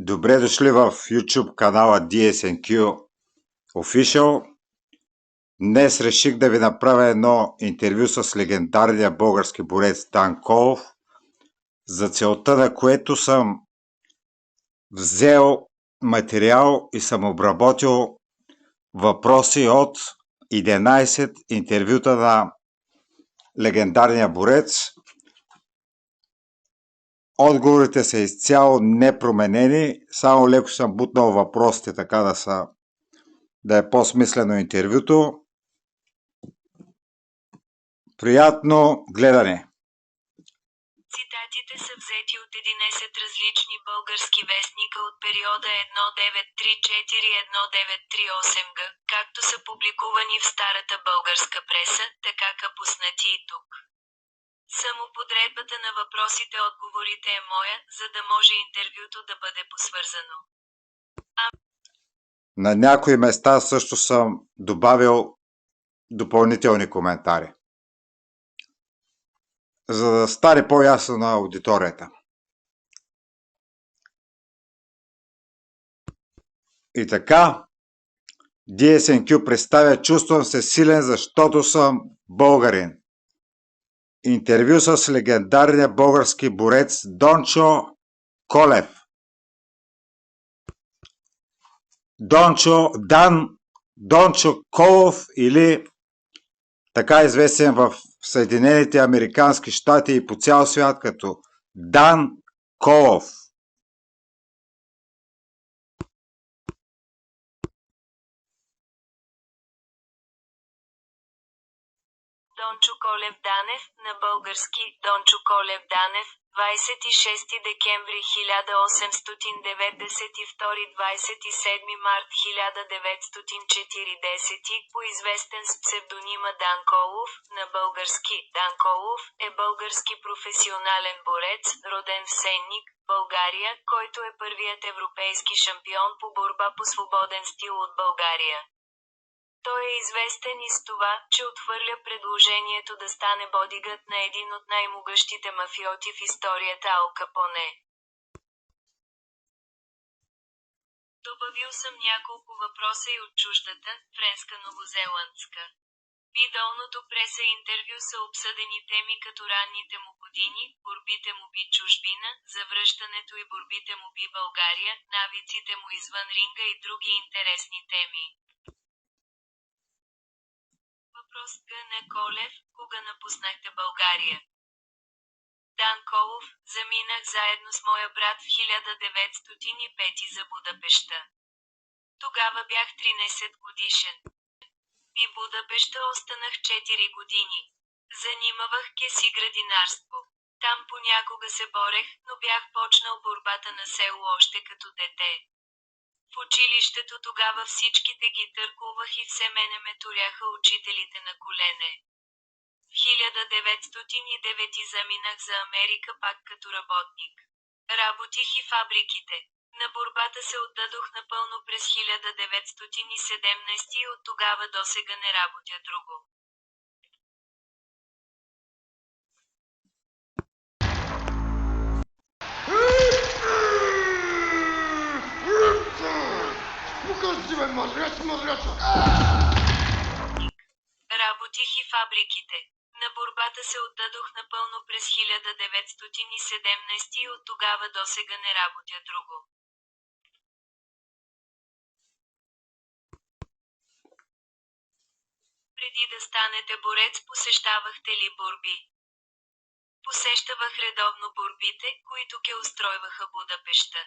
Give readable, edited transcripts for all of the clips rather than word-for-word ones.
Добре дошли в YouTube канала DSNQ Official. Днес реших да ви направя едно интервю с легендарния български борец Дан Колов, за целта на което съм взел материал и съм обработил въпроси от 11 интервюта на легендарния борец. Отговорите са изцяло непроменени, само леко съм бутнал въпросите, така да е по-смислено интервюто. Приятно гледане! Цитатите са взети от 11 различни български вестника от периода 1934-1938 г., както са публикувани в старата българска преса, така пуснати и тук. Само подредбата на въпросите-отговорите е моя, за да може интервюто да бъде посвързано. На някои места също съм добавил допълнителни коментари, за да стане по-ясно на аудиторията. И така, DSNQ представя "Чувствам се силен, защото съм българин". Интервю с легендарния български борец Дончо Колев. Дончо Колов, или така известен в Съединените американски щати и по цял свят като Дан Колов. Дончо Колев Данев, на български Дончо Колев Данев, 26 декември 1892 – 27 март 1940, поизвестен с псевдонима Дан Колов, на български Дан Колов, е български професионален борец, роден в Сенник, България, който е първият европейски шампион по борба по свободен стил от България. Той е известен и с това, че отхвърля предложението да стане бодигът на един от най-могъщите мафиоти в историята Ал Капоне. Добавил съм няколко въпроса и от чуждата, френска-новозеландска. В идолното преса интервю са обсъдени теми като ранните му години, борбите му би чужбина, завръщането и борбите му би България, навиците му извън ринга и други интересни теми. Въпрос Г. Колев: кога напуснахте България? Дан Колов: заминах заедно с моя брат в 1905 за Будапеща. Тогава бях 13 годишен. И Будапеща останах 4 години. Занимавах си градинарство. Там понякога се борех, но бях почнал борбата на село още като дете. В училището тогава всичките ги търкувах и все мене ме туряха учителите на колене. В 1909 заминах за Америка пак като работник. Работих и фабриките. На борбата се отдадох напълно през 1917 и от тогава досега не работя друго. Работих и фабриките. На борбата се отдадох напълно през 1917 и от тогава досега не работя друго. Преди да станете борец, посещавахте ли борби? Посещавах редовно борбите, които ке устройваха Будапеща.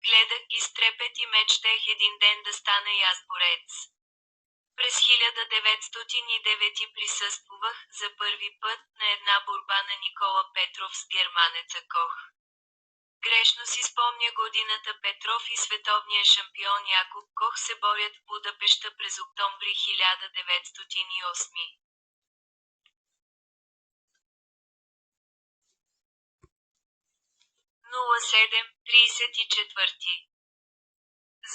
Гледах ги с трепет и мечтах един ден да стана и аз борец. През 1909 присъствах за първи път на една борба на Никола Петров с германеца Кох. Грешно си спомня годината. Петров и световния шампион Якоб Кох се борят в Будапеща през октомври 1908.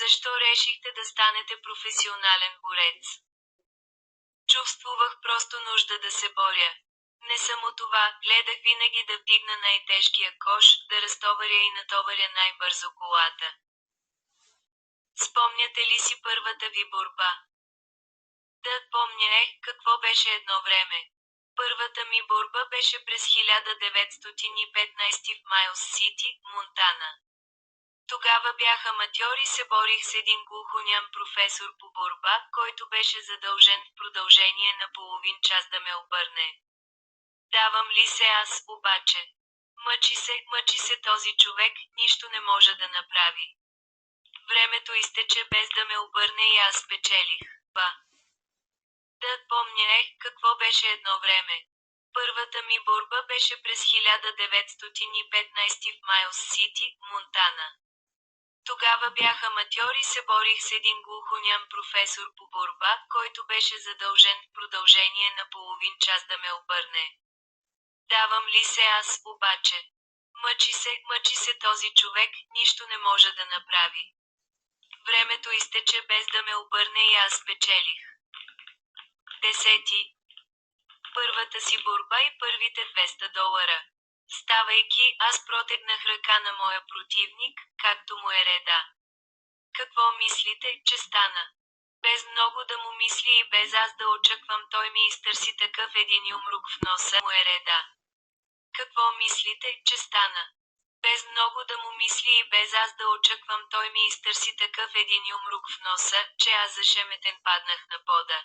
Защо решихте да станете професионален борец? Чувствувах просто нужда да се боря. Не само това, гледах винаги да вдигна най-тежкия кош, да разтоваря и натоваря най-бързо колата. Спомняте ли си първата ви борба? Да, помня какво беше едно време. Първата ми борба беше през 1915 в Майлс Сити, Монтана. Тогава бях аматьор и се борих с един глухоням професор по борба, който беше задължен в продължение на половин час да ме обърне. Давам ли се аз, обаче? Мъчи се този човек, нищо не може да направи. Времето изтече без да ме обърне и аз спечелих. Да, помня какво беше едно време. Първата ми борба беше през 1915 в Майлс Сити, Монтана. Тогава бях аматьор и се борих с един глухоням професор по борба, който беше задължен в продължение на половин час да ме обърне. Давам ли се аз, обаче? Мъчи се този човек, нищо не може да направи. Времето изтече без да ме обърне и аз спечелих. 10. Първата си борба и първите $200. Ставайки, аз протегнах ръка на моя противник, както му е реда. Какво мислите, че стана? Без много да му мисли и без аз да очаквам, той ми изтърси такъв един юмрук в носа, му е реда. Какво мислите, че стана? Без много да му мисли и без аз да очаквам, той ми изтърси такъв един юмрук в носа, че аз зашеметен паднах на пода.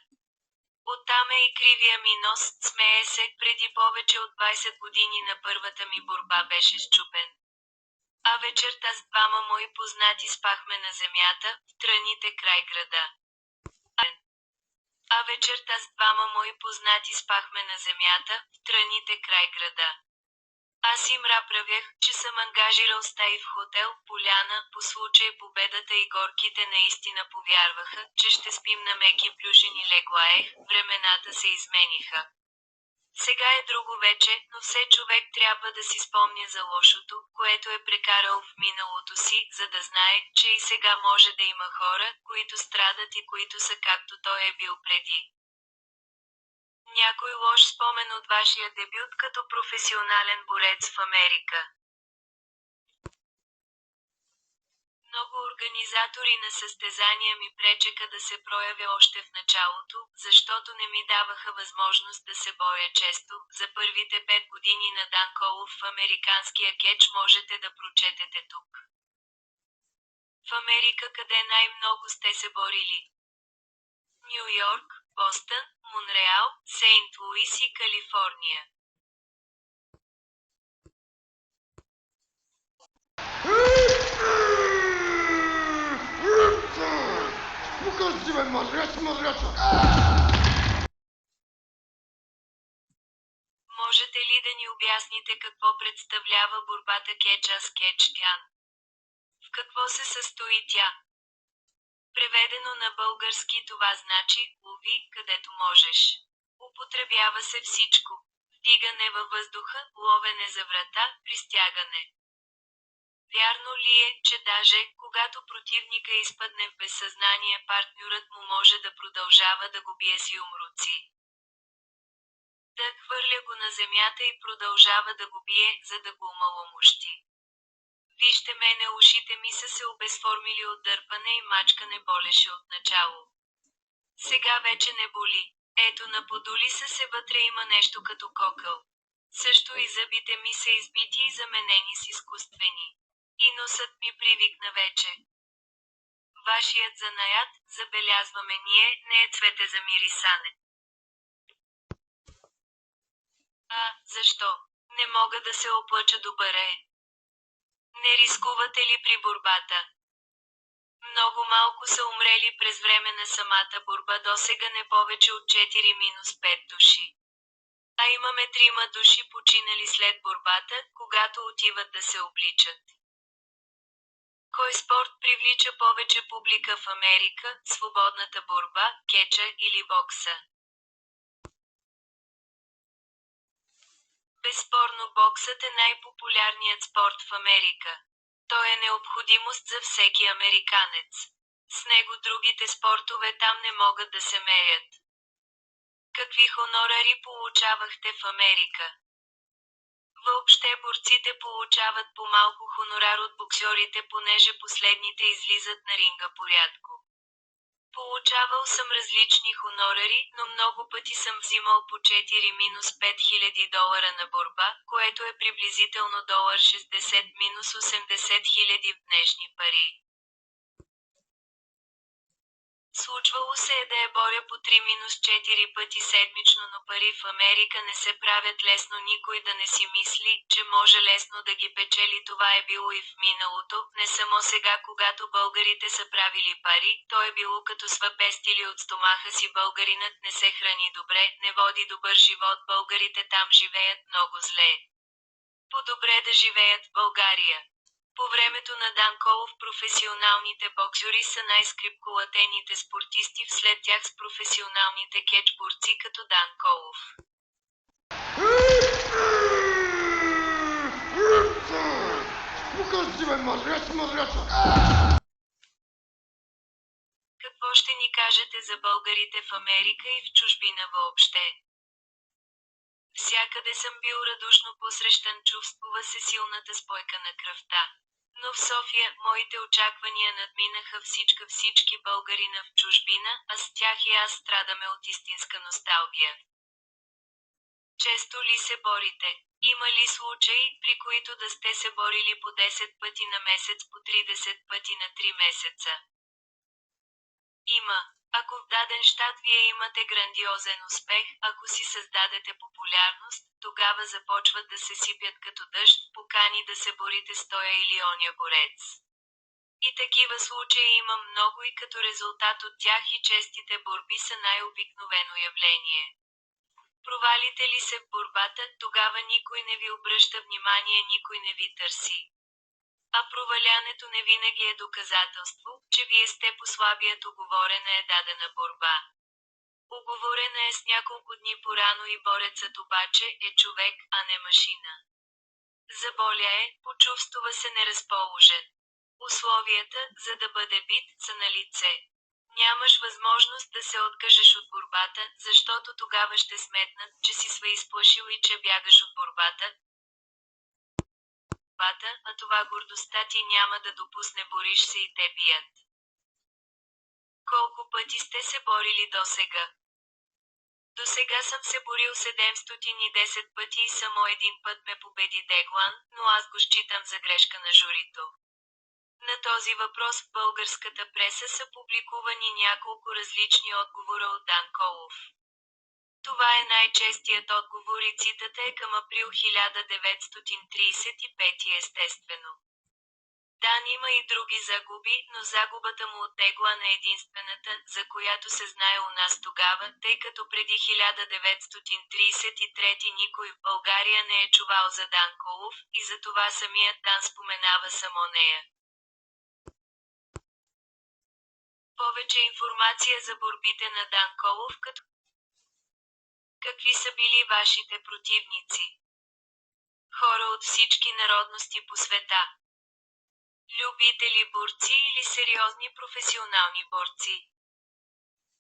Оттам е и кривия ми нос, смее се, преди повече от 20 години на първата ми борба беше счупен. А вечерта с двама мои познати спахме на земята, в тръните край града. Аз им разправях, че съм ангажирал стаи в хотел Поляна, по случай победата и горките наистина повярваха, че ще спим на меки плюшени легла. Времената се измениха. Сега е друго вече, но все човек трябва да си спомня за лошото, което е прекарал в миналото си, за да знае, че и сега може да има хора, които страдат и които са както той е бил преди. Някой лош спомен от вашия дебют като професионален борец в Америка? Много организатори на състезания ми пречеха да се проявя още в началото, защото не ми даваха възможност да се боря често. За първите 5 години на Дан Колов в американския кетч можете да прочетете тук. В Америка къде най-много сте се борили? Ню Йорк, Бостън, Монреал, Сейнт Луис и Калифорния. Можете ли да ни обясните какво представлява борбата кетч-аз-кетч-тян? В какво се състои тя? Преведено на български това значи «лови, където можеш». Употребява се всичко. Вдигане във въздуха, ловене за врата, пристягане. Вярно ли е, че даже, когато противника изпадне в безсъзнание, партньорът му може да продължава да го бие с юмруци? Да, хвърля го на земята и продължава да го бие, за да го омаломощи. Вижте мене, ушите ми са се обезформили от дърпане и мачкане болеше отначало. Сега вече не боли. Ето на подули се вътре има нещо като кокъл. Също и зъбите ми са избити и заменени с изкуствени. И носът ми привикна вече. Вашият занаят, забелязваме ние, не е цвете за мирисане. Защо? Не мога да се оплача, добър е. Не рискувате ли при борбата? Много малко са умрели през време на самата борба, досега не повече от 4-5 души. А имаме 3 души починали след борбата, когато отиват да се обличат. Кой спорт привлича повече публика в Америка, свободната борба, кетча или бокса? Безспорно боксът е най-популярният спорт в Америка. Той е необходимост за всеки американец. С него другите спортове там не могат да се мерят. Какви хонорари получавахте в Америка? Въобще борците получават по-малко хонорар от боксьорите, понеже последните излизат на ринга порядко. Получавал съм различни хонорари, но много пъти съм взимал по 4-5 хиляди долара на борба, което е приблизително $60 – 80 000 в днешни пари. Случвало се е да я боря по 3-4 пъти седмично, но пари в Америка не се правят лесно, никой да не си мисли, че може лесно да ги печели. Това е било и в миналото, не само сега, когато българите са правили пари, то е било като свапестили от стомаха си. Българинът не се храни добре, не води добър живот, българите там живеят много зле. По-добре да живеят в България. По времето на Данколов професионалните боксьори са най-скрипколатените спортисти, вслед тях с професионалните кетчборци като Данколов. Какво ще ни кажете за българите в Америка и в чужбина въобще? Всякъде съм бил радушно посрещан, чувствува се силната спойка на кръвта. Но в София, моите очаквания надминаха всички българина в чужбина, а с тях и аз страдаме от истинска носталгия. Често ли се борите? Има ли случаи, при които да сте се борили по 10 пъти на месец, по 30 пъти на 3 месеца? Има. Ако в даден щат вие имате грандиозен успех, ако си създадете популярност, тогава започват да се сипят като дъжд покани да се борите с тоя или оня борец. И такива случаи има много и като резултат от тях и честите борби са най-обикновено явление. Провалите ли се в борбата, тогава никой не ви обръща внимание, никой не ви търси. А провалянето не винаги е доказателство, че вие сте по-слабият. Уговорена е дадена борба. Уговорена е с няколко дни порано и борецът обаче е човек, а не машина. Заболя е, почувствува се неразположен. Условията, за да бъде бит, са на лице. Нямаш възможност да се откажеш от борбата, защото тогава ще сметнат, че си изплашил и че бягаш от борбата, а това гордостта ти няма да допусне, бориш се и те бият. Колко пъти сте се борили досега? Досега съм се борил 710 пъти и само един път ме победи Деглан, но аз го считам за грешка на журито. На този въпрос в българската преса са публикувани няколко различни отговора от Данколов. Това е най-честият отговор и цитата е към април 1935 естествено. Дан има и други загуби, но загубата му от Деглан е единствената, за която се знае у нас тогава, тъй като преди 1933 никой в България не е чувал за Данколов и затова самият Дан споменава само нея. Повече информация за борбите на Данколов като какви са били вашите противници? Хора от всички народности по света. Любители борци или сериозни професионални борци?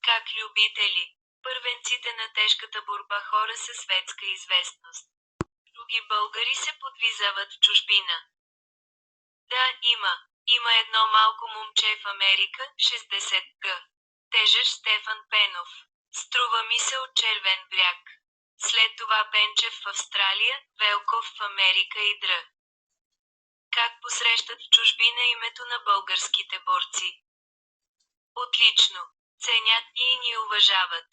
Как любители? Първенците на тежката борба хора със светска известност. Други българи се подвизават в чужбина. Да, има. Има едно малко момче в Америка, 60 г. Тежък Стефан Пенов. Струва ми се от Червен бряг. След това Пенчев в Австралия, Велков в Америка и др. Как посрещат в чужбина името на българските борци? Отлично. Ценят и ни уважават.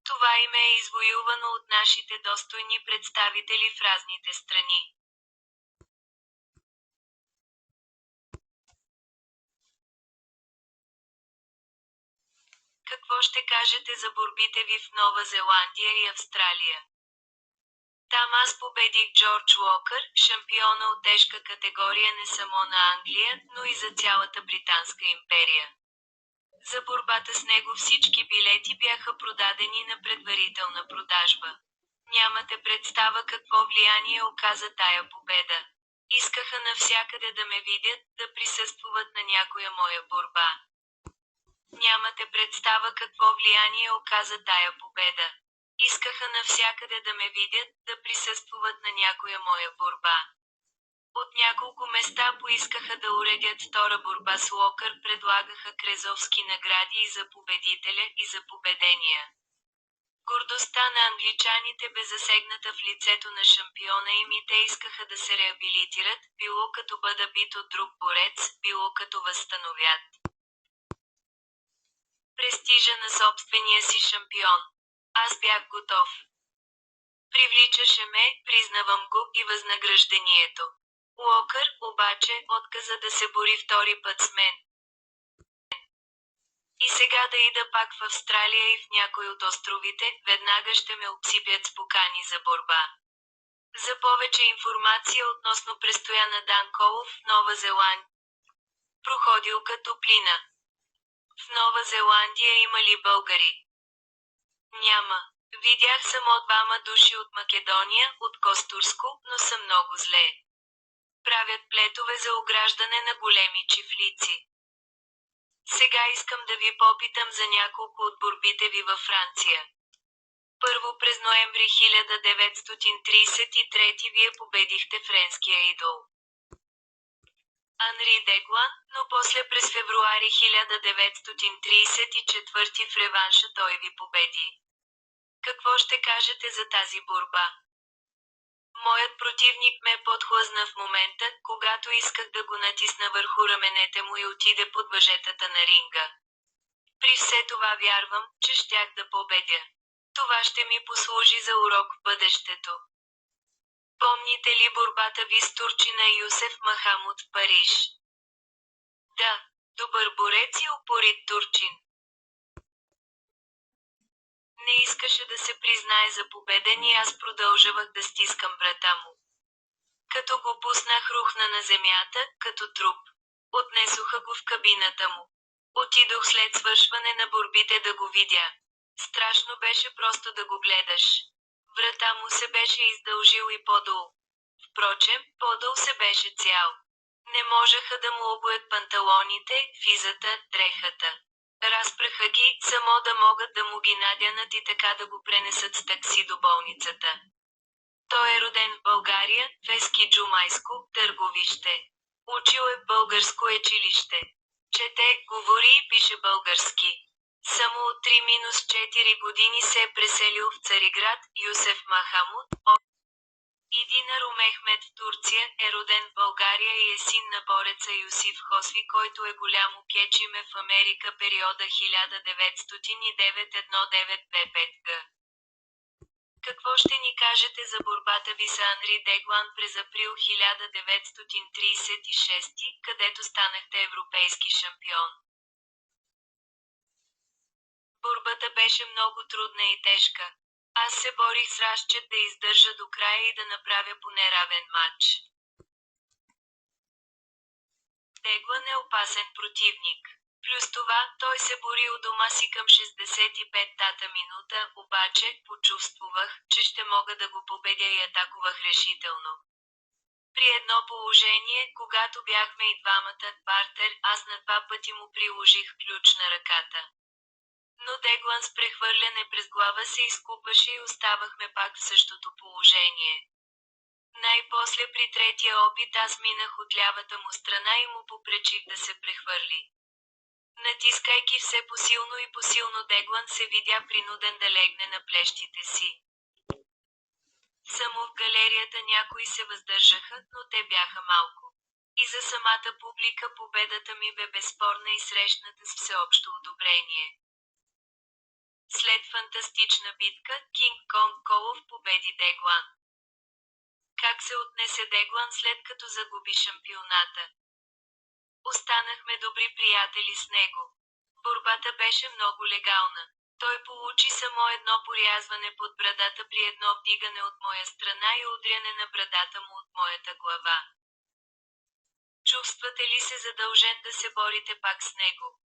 Това име е извоювано от нашите достойни представители в разните страни. Какво ще кажете за борбите ви в Нова Зеландия и Австралия? Там аз победих Джордж Уокър, шампиона от тежка категория не само на Англия, но и за цялата Британска империя. За борбата с него всички билети бяха продадени на предварителна продажба. Нямате представа какво влияние оказа тая победа. Искаха навсякъде да ме видят, да присъстват на някоя моя борба. Нямате представа какво влияние оказа тая победа. Искаха навсякъде да ме видят, да присъствуват на някоя моя борба. От няколко места поискаха да уредят втора борба с Локър, предлагаха крезовски награди и за победителя, и за победения. Гордостта на англичаните бе засегната в лицето на шампиона им и те искаха да се реабилитират, било като бъда бит от друг борец, било като възстановят престижа на собствения си шампион. Аз бях готов. Привличаше ме, признавам го, и възнаграждението. Уокър, обаче, отказа да се бори втори път с мен. И сега да ида пак в Австралия и в някой от островите, веднага ще ме обсипят с покани за борба. За повече информация относно престоя на Дан Колов в Нова Зеландия. Проходилка Топлина. В Нова Зеландия има ли българи? Няма. Видях само двама души от Македония, от Костурско, но са много зле. Правят плетове за ограждане на големи чифлици. Сега искам да ви попитам за няколко от борбите ви във Франция. Първо през ноември 1933 вие победихте френския идол Анри Деглан, но после през февруари 1934 в реванша той ви победи. Какво ще кажете за тази борба? Моят противник ме подхлъзна в момента, когато исках да го натисна върху раменете му и отиде под въжетата на ринга. При все това вярвам, че щях да победя. Това ще ми послужи за урок в бъдещето. Помните ли борбата ви с турчина Юсеф Махамуд в Париж? Да, добър борец и упорит турчин. Не искаше да се признае за победен и аз продължавах да стискам брата му. Като го пуснах, рухна на земята, като труп. Отнесоха го в кабината му. Отидох след свършване на борбите да го видя. Страшно беше просто да го гледаш. Врата му се беше издължил и подол. Впрочем, подол се беше цял. Не можеха да му обуят панталоните, физата, дрехата. Разпраха ги, само да могат да му ги надянат и така да го пренесат с такси до болницата. Той е роден в България, в Ескиджумайско, Търговище. Учил е в българско училище. Чете, говори и пише български. Само от 3-4 години се е преселил в Цариград. Юсеф Махамуд, Идинар Мехмед в Турция, е роден в България и е син на бореца Юсиф Хосви, който е голямо кечиме в Америка периода 1909-1925 г. Какво ще ни кажете за борбата ви с Анри Деглан през април 1936, където станахте европейски шампион? Борбата беше много трудна и тежка. Аз се борих с разчет да издържа до края и да направя поне равен матч. Деглан е опасен противник. Плюс това, той се бори у дома си към 65-та минута, обаче, почувствувах, че ще мога да го победя и атакувах решително. При едно положение, когато бяхме и двамата партер, аз на 2 пъти му приложих ключ на ръката. Но Деглан с прехвърляне през глава се изкупваше и оставахме пак в същото положение. Най-после при третия опит аз минах от лявата му страна и му попречих да се прехвърли. Натискайки все посилно и посилно, Деглан се видя принуден да легне на плещите си. Само в галерията някои се въздържаха, но те бяха малко. И за самата публика победата ми бе безспорна и срещната с всеобщо одобрение. След фантастична битка, Кинг Конг Колов победи Деглан. Как се отнесе Деглан след като загуби шампионата? Останахме добри приятели с него. Борбата беше много легална. Той получи само едно порязване под брадата при едно вдигане от моя страна и удряне на брадата му от моята глава. Чувствате ли се задължен да се борите пак с него?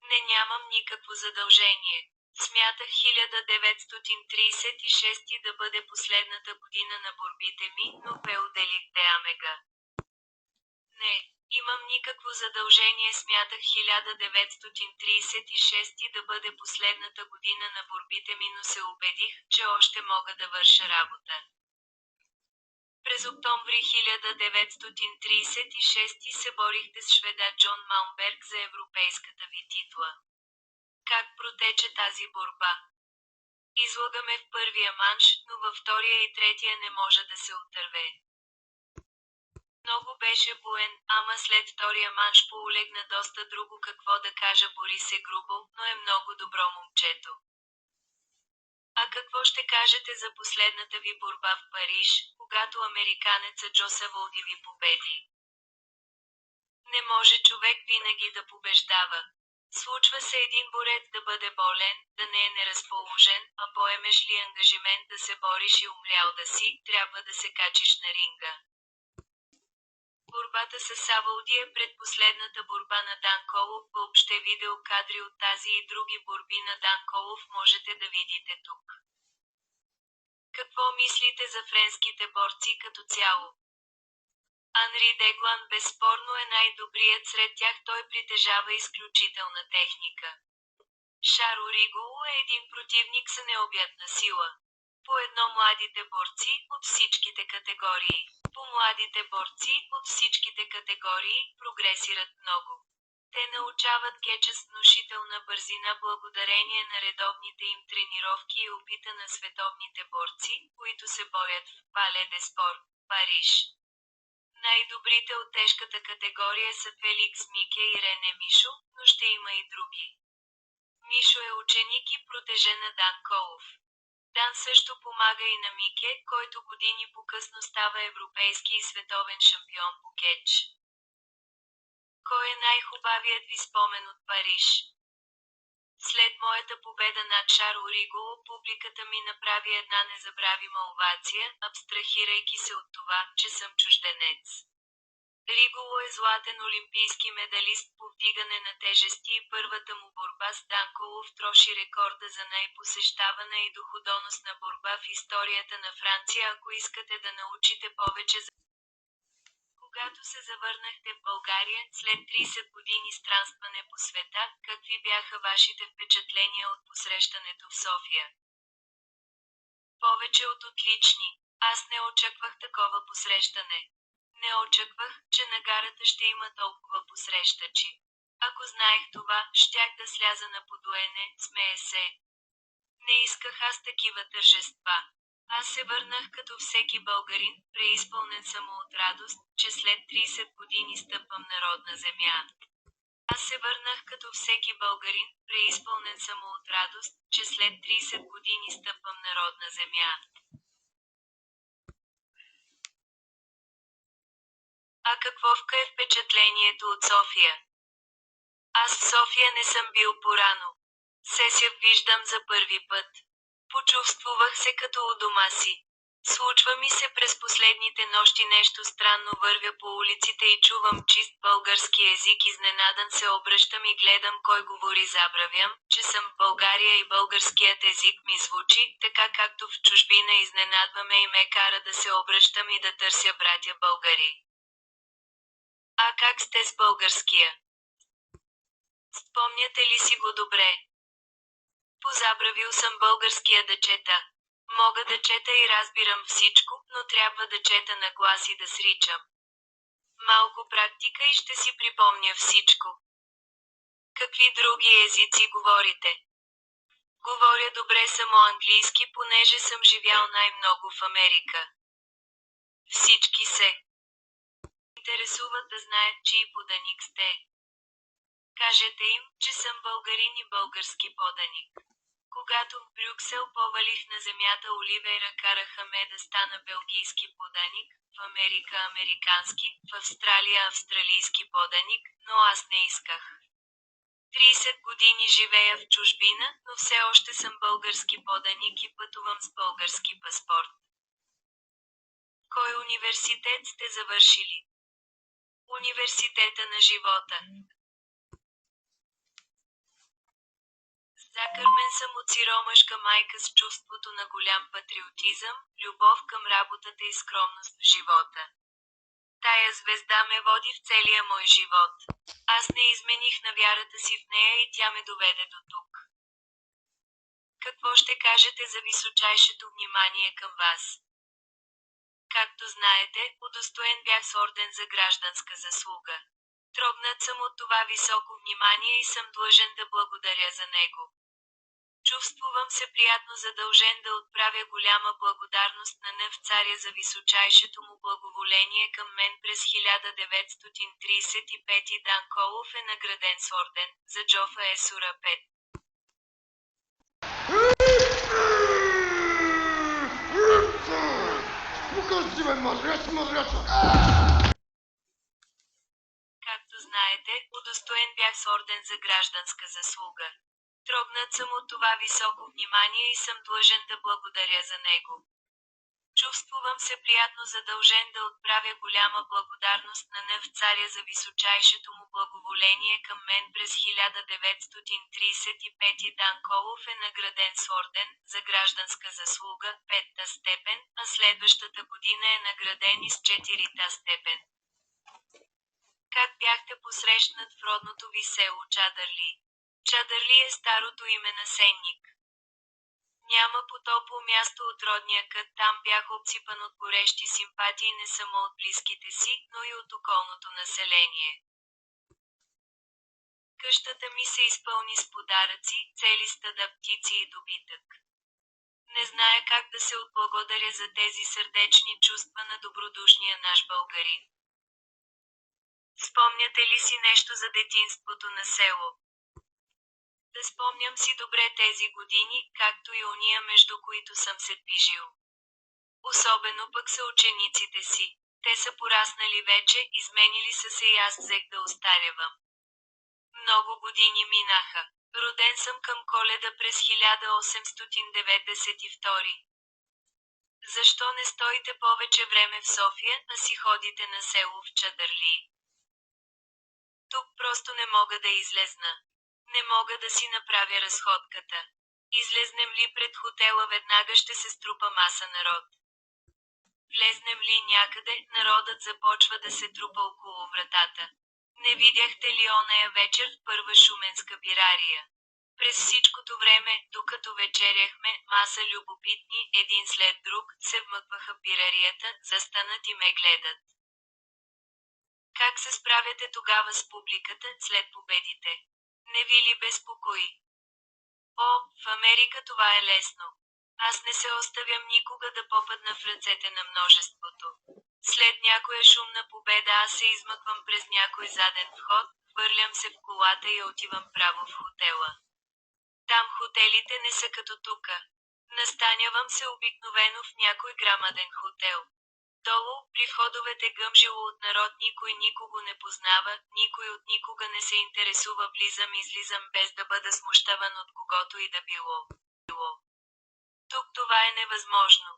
Не, нямам никакво задължение. Смятах 1936 да бъде последната година на борбите ми, но бе отделих Амега. Не, Имам никакво задължение, смятах 1936 да бъде последната година на борбите ми, но се убедих, че още мога да върша работа. През октомври 1936 се борихте с шведа Джон Малмберг за европейската ви титла. Как протече тази борба? Излагаме в първия манш, но във втория и третия не може да се отърве. Много беше буен, ама след втория манш поулегна доста друго, какво да кажа, бори се грубо, но е много добро момчето. А какво ще кажете за последната ви борба в Париж, когато американеца Джо Саволди ви победи? Не може човек винаги да побеждава. Случва се един борец да бъде болен, да не е неразположен, а поемеш ли ангажимент да се бориш и умрял да си, трябва да се качиш на ринга. Борбата с Саволди е предпоследната борба на Дан Колов. Въобще видеокадри от тази и други борби на Дан Колов можете да видите тук. Какво мислите за френските борци като цяло? Анри Деглан безспорно е най-добрият сред тях, той притежава изключителна техника. Шаро Риголо е един противник с необятна сила. По едно младите борци от всичките категории. По-младите борци от всичките категории прогресират много. Те научават кеча с внушителна бързина благодарение на редовните им тренировки и опита на световните борци, които се борят в Пале де Спорт, Париж. Най-добрите от тежката категория са Феликс Мике и Рене Мишо, но ще има и други. Мишо е ученик и протеже на Дан Колов. Дан също помага и на Мике, който години по-късно става европейски и световен шампион по кетч. Кой е най-хубавият ви спомен от Париж? След моята победа над Шаро Риголо, публиката ми направи една незабравима овация, абстрахирайки се от това, че съм чужденец. Риголо е златен олимпийски медалист по вдигане на тежести и първата му борба с Дан Колов троши рекорда за най-посещавана и доходоносна борба в историята на Франция. Ако искате да научите повече за... Когато се завърнахте в България, след 30 години странстване по света, какви бяха вашите впечатления от посрещането в София? Повече от отлични. Аз не очаквах такова посрещане. Не очаквах, че на гарата ще има толкова посрещачи. Ако знаех това, щях да сляза на подуене, смее се. Не исках аз такива тържества. Аз се върнах като всеки българин, преизпълнен само от радост, че след 30 години стъпвам на родна земя. Аз се върнах като всеки българин, преизпълнен само от радост, че след 30 години стъпвам на родна земя. А какво е впечатлението от София? Аз в София не съм бил порано. Се виждам за първи път. Почувствувах се като у дома си. Случва ми се през последните нощи нещо странно, вървя по улиците и чувам чист български език, изненадан се обръщам и гледам кой говори, забравям, че съм в България и българският език ми звучи, така както в чужбина, изненадваме и ме кара да се обръщам и да търся братя българи. А как сте с българския? Спомняте ли си го добре? Позабравил съм българския да чета. Мога да чета и разбирам всичко, но трябва да чета на глас и да сричам. Малко практика и ще си припомня всичко. Какви други езици говорите? Говоря добре само английски, понеже съм живял най-много в Америка. Всички се интересуват да знаят чий поданик сте. Кажете им, че съм българин и български поданик. Когато в Брюксел повалих на земята Оливейра Карахаме да стана белгийски поданик, в Америка американски, в Австралия австралийски поданик, но аз не исках. 30 години живея в чужбина, но все още съм български поданик и пътувам с български паспорт. Кой университет сте завършили? Университета на живота. Закърмен съм от сиромашка майка с чувството на голям патриотизъм, любов към работата и скромност в живота. Тая звезда ме води в целия мой живот. Аз не измених на вярата си в нея и тя ме доведе до тук. Какво ще кажете за височайшето внимание към вас? Както знаете, удостоен бях с орден за гражданска заслуга. Трогнат съм от това високо внимание и съм длъжен да благодаря за него. Чувствувам се приятно задължен да отправя голяма благодарност на Нъв царя за височайшето му благоволение към мен през 1935 Дан Колов е награден с орден за Джофа Есура 5. Както знаете, удостоен бях с орден за гражданска заслуга. Трогнат съм от това високо внимание и съм длъжен да благодаря за него. Чувствувам се приятно задължен да отправя голяма благодарност на Нъв царя за височайшето му благоволение към мен през 1935 Дан Колов е награден с орден за гражданска заслуга 5-та степен, а следващата година е награден и с 4-та степен. Как бяхте посрещнат в родното ви село Чадърли? Чадърли е старото име на Сенник. Няма по-топло място от родния кът, там бях обсипан от горещи симпатии не само от близките си, но и от околното население. Къщата ми се изпълни с подаръци, цели стада птици и добитък. Не зная как да се отблагодаря за тези сърдечни чувства на добродушния наш българин. Спомняте ли си нещо за детинството на село? Да спомням си добре тези години, както и ония, между които съм се движил. Особено пък са учениците си. Те са пораснали вече, изменили са се и аз взех да остарявам. Много години минаха. Роден съм към Коледа през 1892. Защо не стоите повече време в София, а си ходите на село в Чадърли? Тук просто не мога да излезна. Не мога да си направя разходката. Излезнем ли пред хотела, веднага ще се струпа маса народ. Влезнем ли някъде, народът започва да се трупа около вратата. Не видяхте ли оная вечер в първа шуменска бирария? През всичкото време, докато вечеряхме, маса любопитни, един след друг, се вмъкваха в бирарията, застанат и ме гледат. Как се справяте тогава с публиката, след победите? Не ви ли безпокои? О, в Америка това е лесно. Аз не се оставям никога да попадна в ръцете на множеството. След някоя шумна победа аз се измъквам през някой заден вход, хвърлям се в колата и отивам право в хотела. Там хотелите не са като тука. Настанявам се обикновено в някой грамаден хотел. Долу, при входовете гъмжило от народ, никой никого не познава, никой от никога не се интересува, влизам-излизам без да бъда смущаван от когото и да било. Тук това е невъзможно.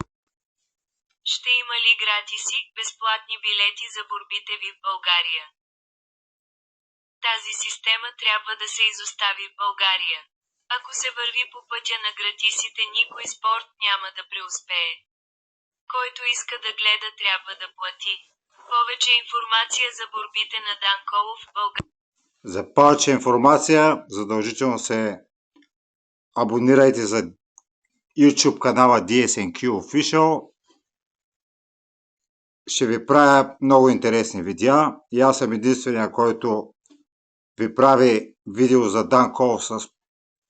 Ще има ли гратиси, безплатни билети за борбите ви в България? Тази система трябва да се изостави в България. Ако се върви по пътя на гратисите, никой спорт няма да преуспее. Който иска да гледа, трябва да плати. Повече информация за борбите на Дан Колов в България. За повече информация задължително се абонирайте за YouTube канала DSNQ Official. Ще ви правя много интересни видеа и аз съм единствения, който ви прави видео за Дан Колов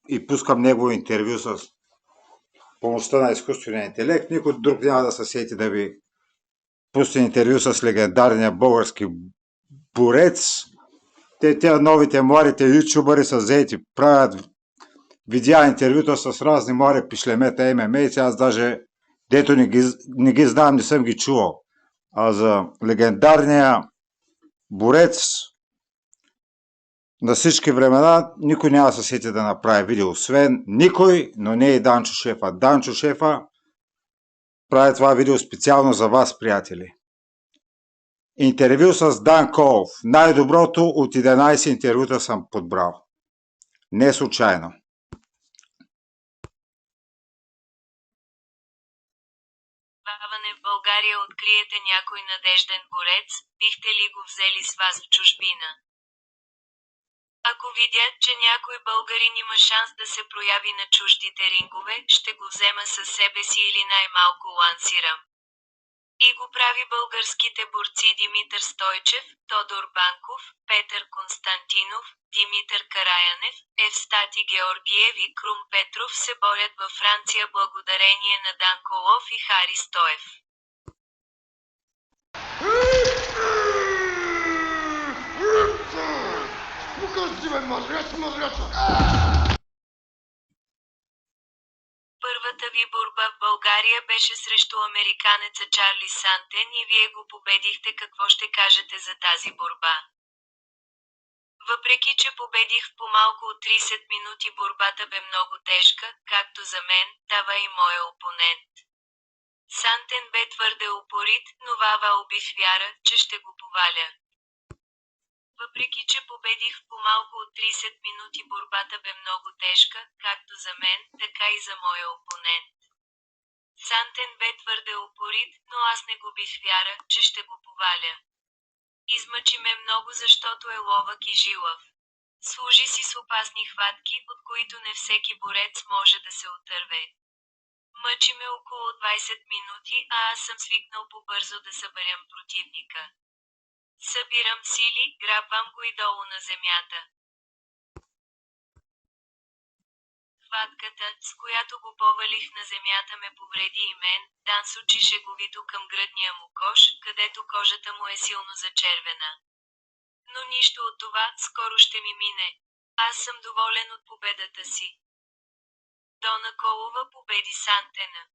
и пускам негово интервю с помощта на изкуствения интелект. Никой друг няма да се сети да ви пусне интервю с легендарния български борец. Те новите младите ютубъри са заети, правят видеа интервюта с разни млади пишлемета ММА-ци, аз даже дето не ги знам, не съм ги чувал. А за легендарния борец на всички времена никой няма да се сети да направи видео. Освен никой, но не и Данчо Шефа. Данчо Шефа прави това видео специално за вас, приятели. Интервю с Дан Колов. Най-доброто от 11 интервюта съм подбрал. Не случайно. В България откриете някой надежден борец, бихте ли го взели с вас в чужбина? Ако видя, че някой българин има шанс да се прояви на чуждите рингове, ще го взема със себе си или най-малко лансирам. И го прави българските борци Димитър Стойчев, Тодор Банков, Петър Константинов, Димитър Караянев, Евстати Георгиев и Крум Петров се борят във Франция благодарение на Дан Колов и Хари Стоев. Първата ви борба в България беше срещу американеца Чарли Сантен и вие го победихте. Какво ще кажете за тази борба? Въпреки че победих в по-малко от 30 минути, борбата бе много тежка, както за мен, тава и моя опонент. Сантен бе твърде упорит, но обих вяра, че ще го поваля. Въпреки че победих в по-малко от 30 минути, борбата бе много тежка, както за мен, така и за моя опонент. Сантен бе твърде упорит, но аз не губих вяра, че ще го поваля. Измъчи ме много, защото е ловък и жилав. Служи си с опасни хватки, от които не всеки борец може да се отърве. Мъчи ме около 20 минути, а аз съм свикнал побързо да съберям противника. Събирам сили, грабвам го и долу на земята. Хватката, с която го повалих на земята, ме повреди и мен. Дан сочи шеговито към гръдния му кош, където кожата му е силно зачервена. Но нищо от това, скоро ще ми мине. Аз съм доволен от победата си. Дона Колова победи Сантена.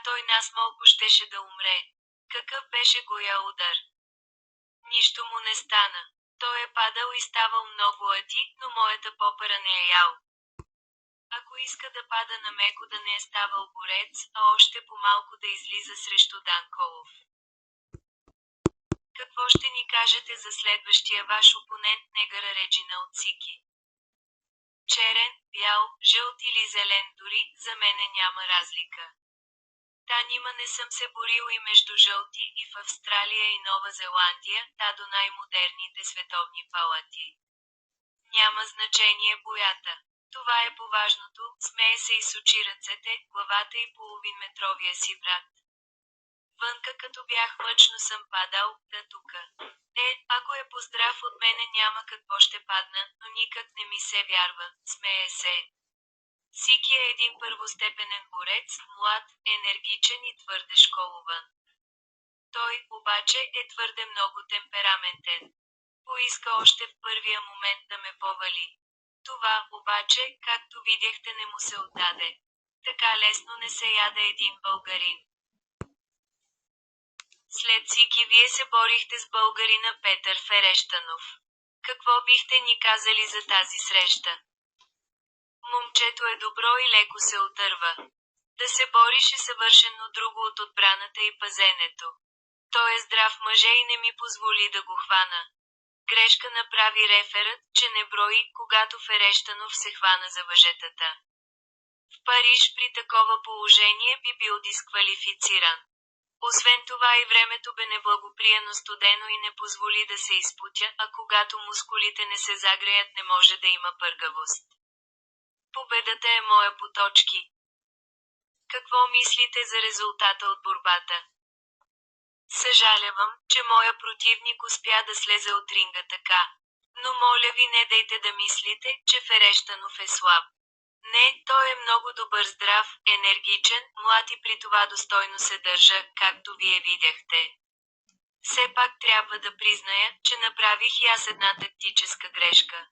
Той нас малко щеше да умре. Какъв беше гоя удар? Нищо му не стана. Той е падал и ставал много ъти, но моята попара не е ял. Ако иска да пада на меко, да не е ставал борец, а още по-малко да излиза срещу Дан Колов. Какво ще ни кажете за следващия ваш опонент негъра Реджиналд Сики? Черен, бял, жълт или зелен, дори за мене няма разлика. Нима не съм се борил и между жълти и в Австралия и Нова Зеландия, до най-модерните световни палати. Няма значение боята. Това е поважното, смее се и сочи ръцете, главата и половинметровия си брат. Вънка като бях мъчно съм падал, тука. Ако е поздрав от мене няма какво ще падна, но никак не ми се вярва, смее се. Сики е един първостепенен борец, млад, енергичен и твърде школован. Той, обаче, е твърде много темпераментен. Поиска още в първия момент да ме повали. Това, обаче, както видяхте, не му се отдаде. Така лесно не се яде един българин. След Сики вие се борихте с българина Петър Ферещанов. Какво бихте ни казали за тази среща? Момчето е добро и леко се отърва. Да се бориш е съвършено друго от отбраната и пазенето. Той е здрав мъже и не ми позволи да го хвана. Грешка направи реферът, че не брои, когато Ферещанов се хвана за въжетата. В Париж при такова положение би бил дисквалифициран. Освен това и времето бе неблагоприятно студено и не позволи да се изпутя, а когато мускулите не се загреят не може да има пъргавост. Победата е моя по точки. Какво мислите за резултата от борбата? Съжалявам, че моя противник успя да слезе от ринга така. Но моля ви не дайте да мислите, че Ферещанов е слаб. Не, той е много добър, здрав, енергичен, млад и при това достойно се държа, както вие видяхте. Все пак трябва да призная, че направих и аз една тактическа грешка.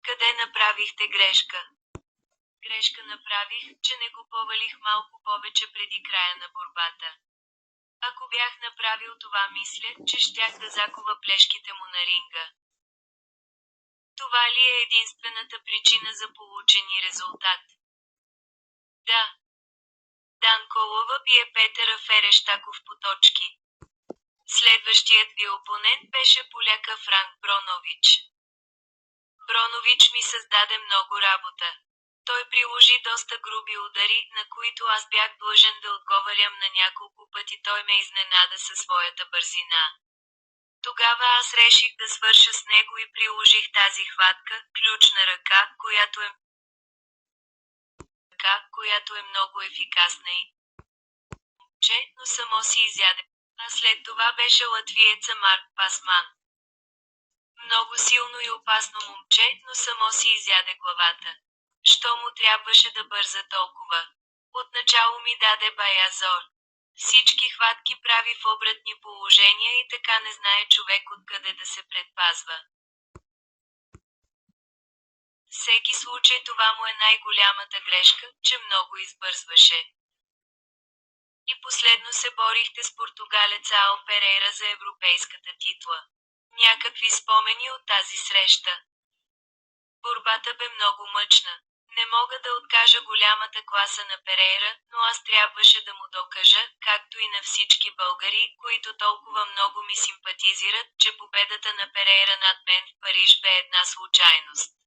Къде направихте грешка? Грешка направих, че не го повалих малко повече преди края на борбата. Ако бях направил това, мисля, че щях да закова плешките му на ринга. Това ли е единствената причина за получения резултат? Да. Дан Колова бие Петъра Ферещаков по точки. Следващият ви опонент беше поляка Франк Бронович. Бронович ми създаде много работа. Той приложи доста груби удари, на които аз бях длъжен да отговарям на няколко пъти. Той ме изненада със своята бързина. Тогава аз реших да свърша с него и приложих тази хватка, ключна ръка, която е много ефикасна и но само си изяде. А след това беше латвиеца Марк Пасман. Много силно и опасно момче, но само си изяде главата. Що му трябваше да бърза толкова? Отначало ми даде бая зор. Всички хватки прави в обратни положения и така не знае човек откъде да се предпазва. Всеки случай това му е най-голямата грешка, че много избързваше. И последно се борихте с португалеца Ал Перейра за европейската титла. Някакви спомени от тази среща. Борбата бе много мъчна. Не мога да откажа голямата класа на Перейра, но аз трябваше да му докажа, както и на всички българи, които толкова много ми симпатизират, че победата на Перейра над мен в Париж бе една случайност.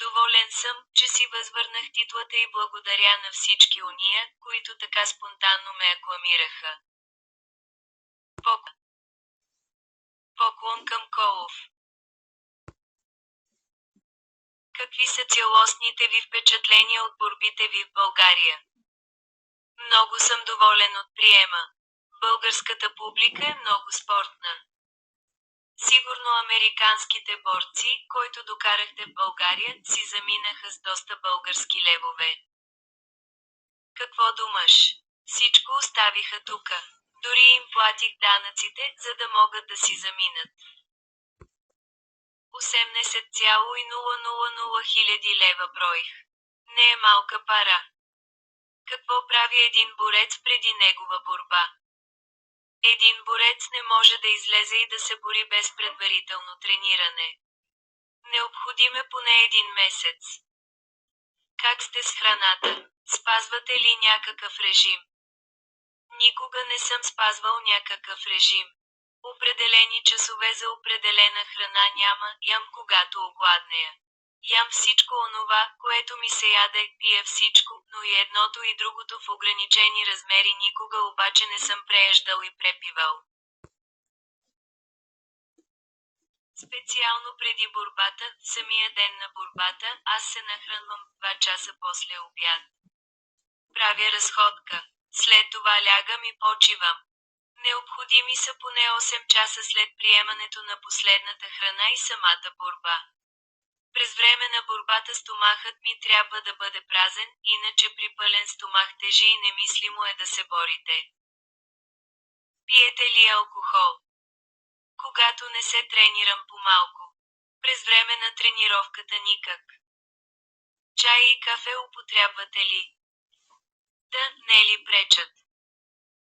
Доволен съм, че си възвърнах титлата и благодаря на всички уния, които така спонтанно ме акламираха. Поклон към Колов. Какви са цялостните ви впечатления от борбите ви в България? Много съм доволен от приема. Българската публика е много спортна. Сигурно американските борци, които докарахте в България, си заминаха с доста български левове. Какво думаш? Всичко оставиха тука. Дори им платих данъците, за да могат да си заминат. 18,000 хиляди лева броих. Не е малка пара. Какво прави един борец преди негова борба? Един борец не може да излезе и да се бори без предварително трениране. Необходим е поне един месец. Как сте с храната? Спазвате ли някакъв режим? Никога не съм спазвал някакъв режим. Определени часове за определена храна няма, ям когато огладнея. Ям всичко онова, което ми се яде, пия всичко, но и едното и другото в ограничени размери. Никога обаче не съм преяждал и препивал. Специално преди борбата, самия ден на борбата, аз се нахранвам 2 часа после обяд. Правя разходка. След това лягам и почивам. Необходими са поне 8 часа след приемането на последната храна и самата борба. През време на борбата стомахът ми трябва да бъде празен, иначе при пълен стомах тежи и немислимо е да се борите. Пиете ли алкохол? Когато не се тренирам по-малко. През време на тренировката никак. Чай и кафе употребвате ли? Да, не ли пречат?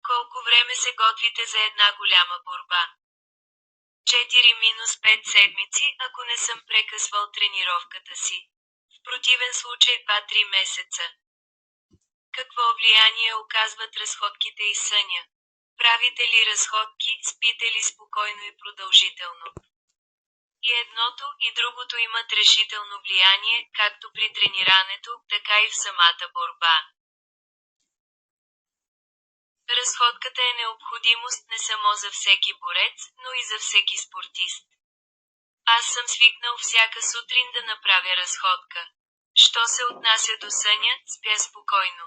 Колко време се готвите за една голяма борба? 4-5 седмици, ако не съм прекъсвал тренировката си. В противен случай 2-3 месеца. Какво влияние оказват разходките и съня? Правите ли разходки, спите ли спокойно и продължително? И едното, и другото имат решително влияние, както при тренирането, така и в самата борба. Разходката е необходимост не само за всеки борец, но и за всеки спортист. Аз съм свикнал всяка сутрин да направя разходка. Що се отнася до съня, спя спокойно.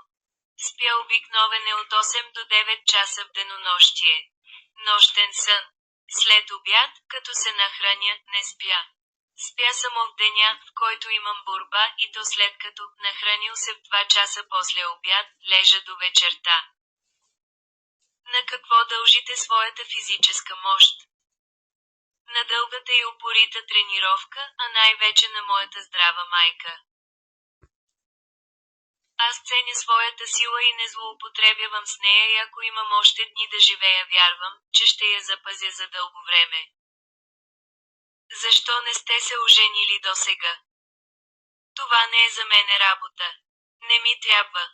Спя обикновене от 8 до 9 часа в денонощие. Нощен сън. След обяд, като се нахраня, не спя. Спя само в деня, в който имам борба, и то след като, нахранил се в 2 часа после обяд, лежа до вечерта. На какво дължите своята физическа мощ? На дългата и упорита тренировка, а най-вече на моята здрава майка. Аз ценя своята сила и не злоупотребявам с нея и ако имам още дни да живея, вярвам, че ще я запазя за дълго време. Защо не сте се оженили досега? Това не е за мене работа. Не ми трябва.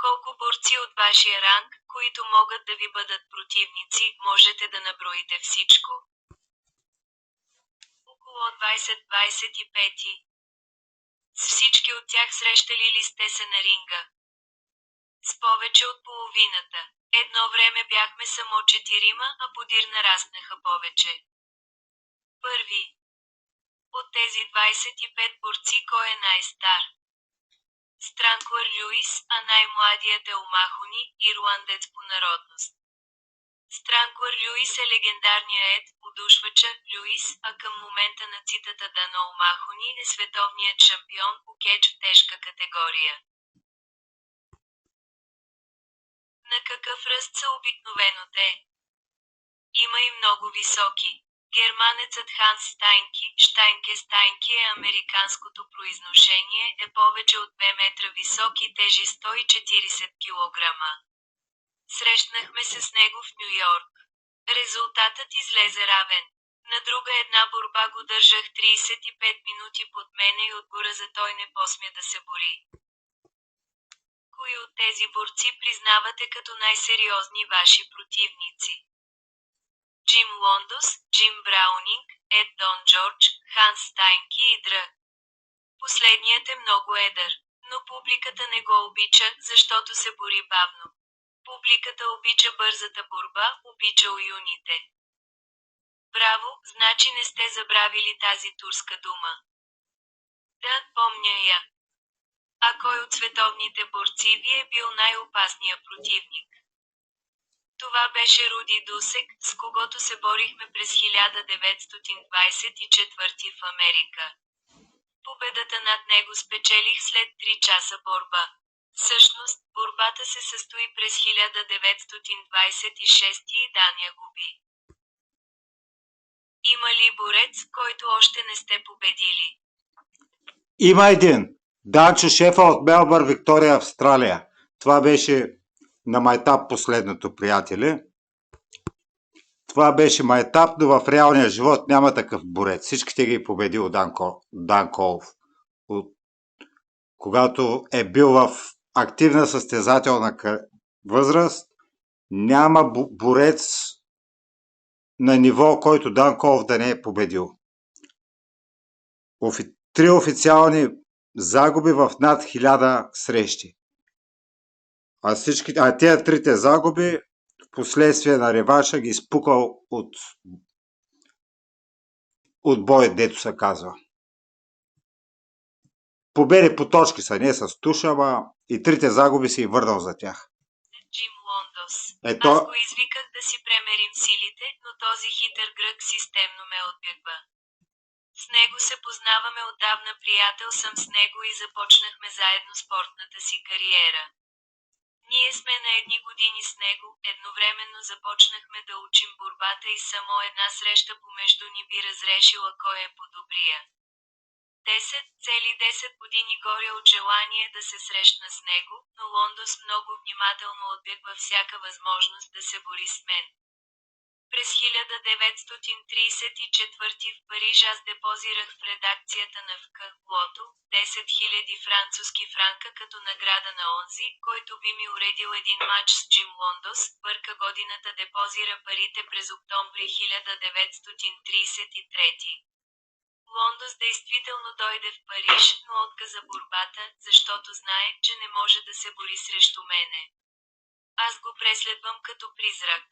Колко борци от вашия ранг, които могат да ви бъдат противници, можете да наброите всичко? Около 20-25. С всички от тях срещали ли сте се на ринга? С повече от половината. Едно време бяхме само 4, а подир нараснаха повече. Първи. От тези 25 борци кой е най-стар? Странквър Люис, а най-младият е Омахони, ирландец по народност. Странквър Люис е легендарният удушвача Люис, а към момента на цитата Дано Омахони е световният шампион по кетч в тежка категория. На какъв ръст са обикновено те? Има и много високи. Германецът Ханс Штайнке е американското произношение, е повече от 2 метра висок и тежи 140 кг. Срещнахме се с него в Ню Йорк. Резултатът излезе равен. На друга една борба го държах 35 минути под мене и отгоре за той не посмя да се бори. Кои от тези борци признавате като най-сериозни ваши противници? Джим Лондос, Джим Браунинг, Ед Дон Джордж, Ханс Стайнки и Др. Последният е много едър, но публиката не го обича, защото се бори бавно. Публиката обича бързата борба, обича уюните. Браво, значи не сте забравили тази турска дума. Да, помня я. А кой от световните борци ви е бил най-опасният противник? Това беше Руди Дусек, с когото се борихме през 1924 в Америка. Победата над него спечелих след 3 часа борба. Всъщност, борбата се състои през 1926 и Дания губи. Има ли борец, който още не сте победили? Има един. Данчо Шефа от Мелбърн, Виктория, Австралия. Това беше на майтап последното, приятели. Това беше майтап, но в реалния живот няма такъв борец. Всичките ги е победил Дан Колов. Когато е бил в активна състезателна възраст, няма борец на ниво, който Дан Колов да не е победил. 3 официални загуби в над 1000 срещи. А тези 3 загуби в последствие на реванша ги изпукал от бой, дето се казва. Победи по точки са, не с туша, ама и 3 загуби си върнал за тях. Джим Лондос. Ето... Аз го извиках да си премерим силите, но този хитър грък системно ме отбягва. С него се познаваме отдавна, приятел съм с него и започнахме заедно спортната си кариера. Ние сме на едни години с него, едновременно започнахме да учим борбата и само една среща помежду ни би разрешила кой е по-добрия. 10 години горя от желание да се срещна с него, но Лондос много внимателно отбягва всяка възможност да се бори с мен. През 1934 в Париж аз депозирах в редакцията на ФК Лото 10 000 французски франка като награда на онзи, който би ми уредил един мач с Джим Лондос. Бърка годината депозира парите през октомври 1933. Лондос действително дойде в Париж, но отказа борбата, защото знае, че не може да се бори срещу мене. Аз го преследвам като призрак.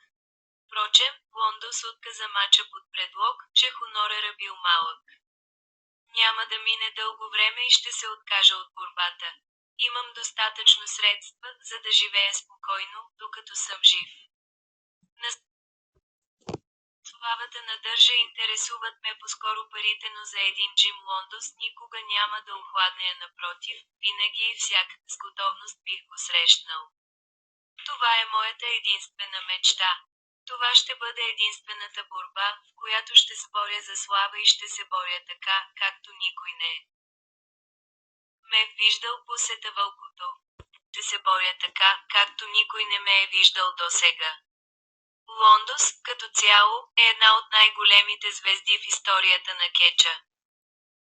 Впрочем, Лондос отказа мача под предлог, че хонорара бил малък. Няма да мине дълго време и ще се откажа от борбата. Имам достатъчно средства, за да живея спокойно, докато съм жив. Славата надържа, интересуват ме по-скоро парите, но за един Джим Лондос никога няма да охладне, напротив, винаги и всяк с готовност бих го срещнал. Това е моята единствена мечта. Това ще бъде единствената борба, в която ще се боря за слава и ще се боря така, както никой не е ме виждал по Вълкото. Ще се боря така, както никой не ме е виждал досега. Лондос, като цяло, е една от най-големите звезди в историята на кеча.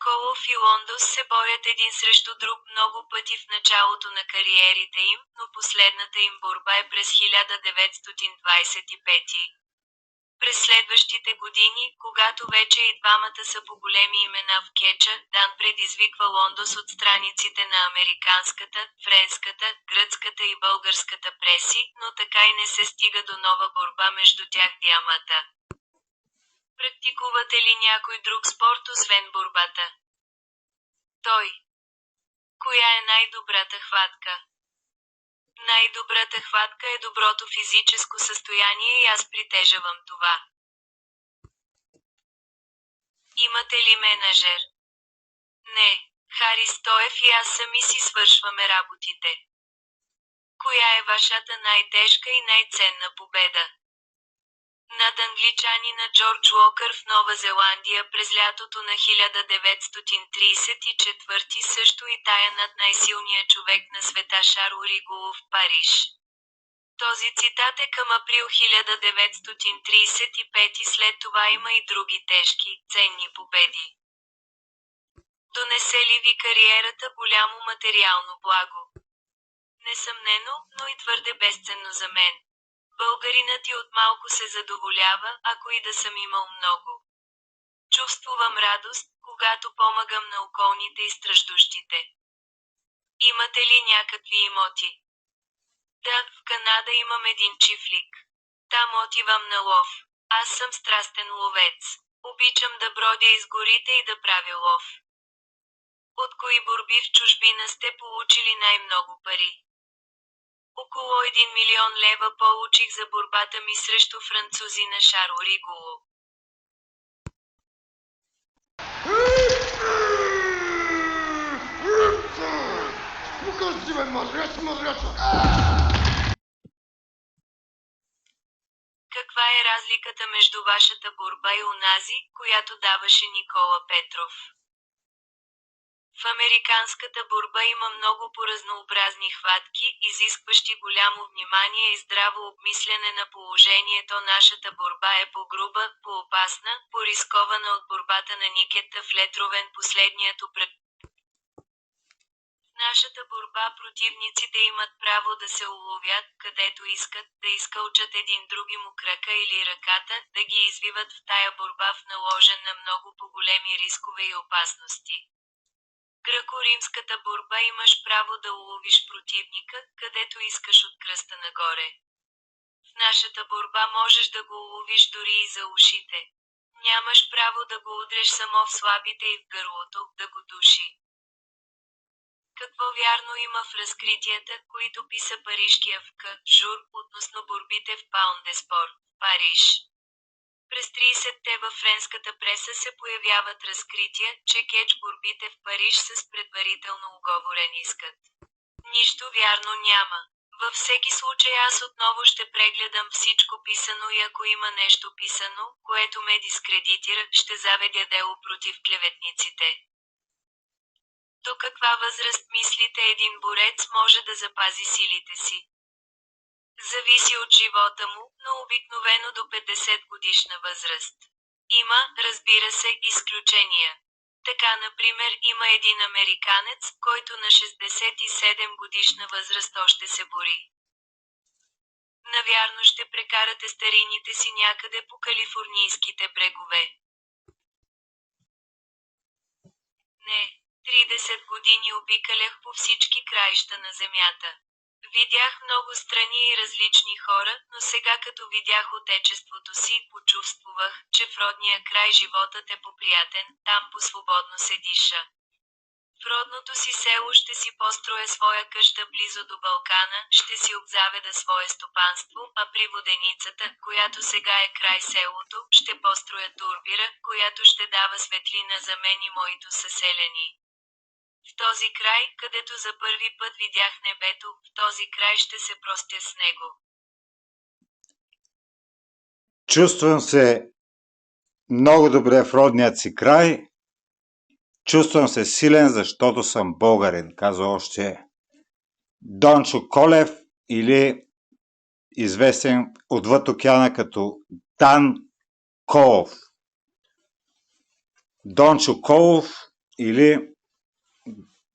Колов и Лондос се борят един срещу друг много пъти в началото на кариерите им, но последната им борба е през 1925. През следващите години, когато вече и двамата са по-големи имена в кетча, Дан предизвиква Лондос от страниците на американската, френската, гръцката и българската преси, но така и не се стига до нова борба между тях двамата. Практикувате ли някой друг спорт освен борбата? Той. Коя е най-добрата хватка? Най-добрата хватка е доброто физическо състояние и аз притежавам това. Имате ли менажер? Не. Хари Стоев и аз сами си свършваме работите. Коя е вашата най-тежка и най-ценна победа? Над англичанина Джордж Уокър в Нова Зеландия през лятото на 1934, също и тая над най-силния човек на света Шарл Риголо в Париж. Този цитат е към април 1935 и след това има и други тежки, ценни победи. Донесе ли ви кариерата голямо материално благо? Несъмнено, но и твърде безценно за мен. Българинът и от малко се задоволява, ако и да съм имал много. Чувствувам радост, когато помагам на околните и страждущите. Имате ли някакви имоти? Да, в Канада имам един чифлик. Там отивам на лов. Аз съм страстен ловец. Обичам да бродя из горите и да правя лов. От кои борби в чужбина сте получили най-много пари? Около 1 милион лева получих за борбата ми срещу французина Шарл Риголо. Каква е разликата между вашата борба и онази, която даваше Никола Петров? В американската борба има много по-разнообразни хватки, изискващи голямо внимание и здраво обмисляне на положението. Нашата борба е по-груба, по-опасна, по-рискована от борбата на Никета Флетровен последният упред. В нашата борба противниците имат право да се уловят, където искат, да изкълчат един други му крака или ръката, да ги извиват в тая борба в наложен на много по-големи рискове и опасности. Гръко-римската борба имаш право да уловиш противника, където искаш от кръста нагоре. В нашата борба можеш да го уловиш дори и за ушите. Нямаш право да го удреш само в слабите и в гърлото, да го души. Какво вярно има в разкритията, които писа парижкия ФК Жур относно борбите в Паун де Спорт, Париж? През 30-те във френската преса се появяват разкрития, че кетч борбите в Париж с предварително уговорен искът. Нищо вярно няма. Във всеки случай аз отново ще прегледам всичко писано и ако има нещо писано, което ме дискредитира, ще заведя дело против клеветниците. До каква възраст мислите един борец може да запази силите си? Зависи от живота му, но обикновено до 50 годишна възраст. Има, разбира се, изключения. Така, например, има един американец, който на 67 годишна възраст още се бори. Навярно ще прекарате старините си някъде по калифорнийските брегове. Не. 30 години обикалях по всички краища на земята. Видях много страни и различни хора, но сега като видях отечеството си, почувствувах, че в родния край животът е поприятен, там по-свободно се диша. В родното си село ще си построя своя къща близо до Балкана, ще си обзаведа свое стопанство, а при воденицата, която сега е край селото, ще построя турбира, която ще дава светлина за мен и моите съселяни. В този край, където за първи път видях небето, в този край ще се простя с него. Чувствам се много добре в родният си край. Чувствам се силен, защото съм българин, казва още Дончо Колев или известен отвъд океана като Дан Колов. Дончо Колов или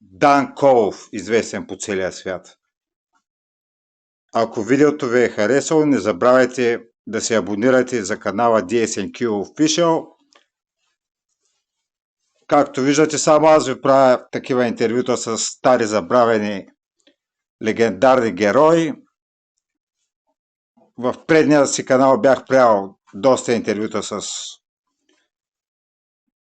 Дан Колов, известен по целия свят. Ако видеото ви е харесало, не забравяйте да се абонирате за канала DSNQ Official. Както виждате, само аз ви правя такива интервюта с стари забравени легендарни герои. В предния си канал бях правил доста интервюта с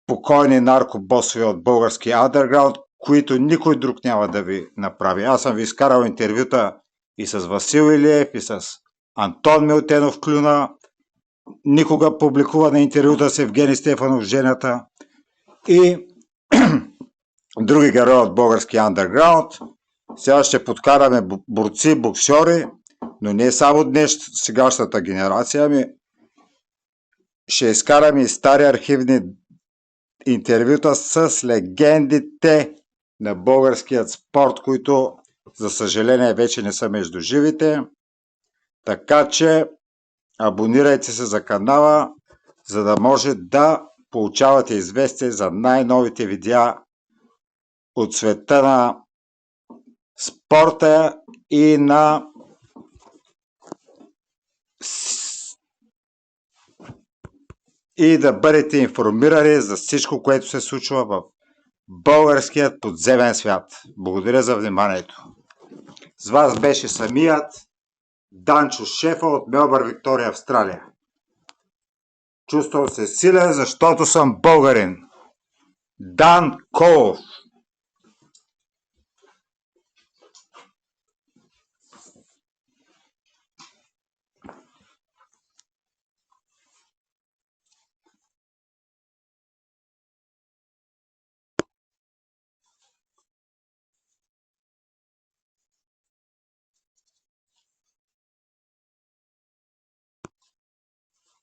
покойни наркобосове от български андерграунд, които никой друг няма да ви направи. Аз съм ви изкарал интервюта и с Васил Илиев, и с Антон Милтенов Клюна, никога публикува на интервюта с Евгений Стефанов Женята и други герои от български андерграунд. Сега ще подкараме борци, боксьори, но не само днес сегашната генерация, ами ще изкараме и стари архивни интервюта с легендите на българският спорт, които за съжаление вече не са между живите. Така че абонирайте се за канала, за да може да получавате известие за най-новите видеа от света на спорта и да бъдете информирани за всичко, което се случва в българският подземен свят. Благодаря за вниманието. С вас беше самият Данчо Шефа от Мелбърн, Виктория, Австралия. Чувствам се силен, защото съм българин. Дан Колов.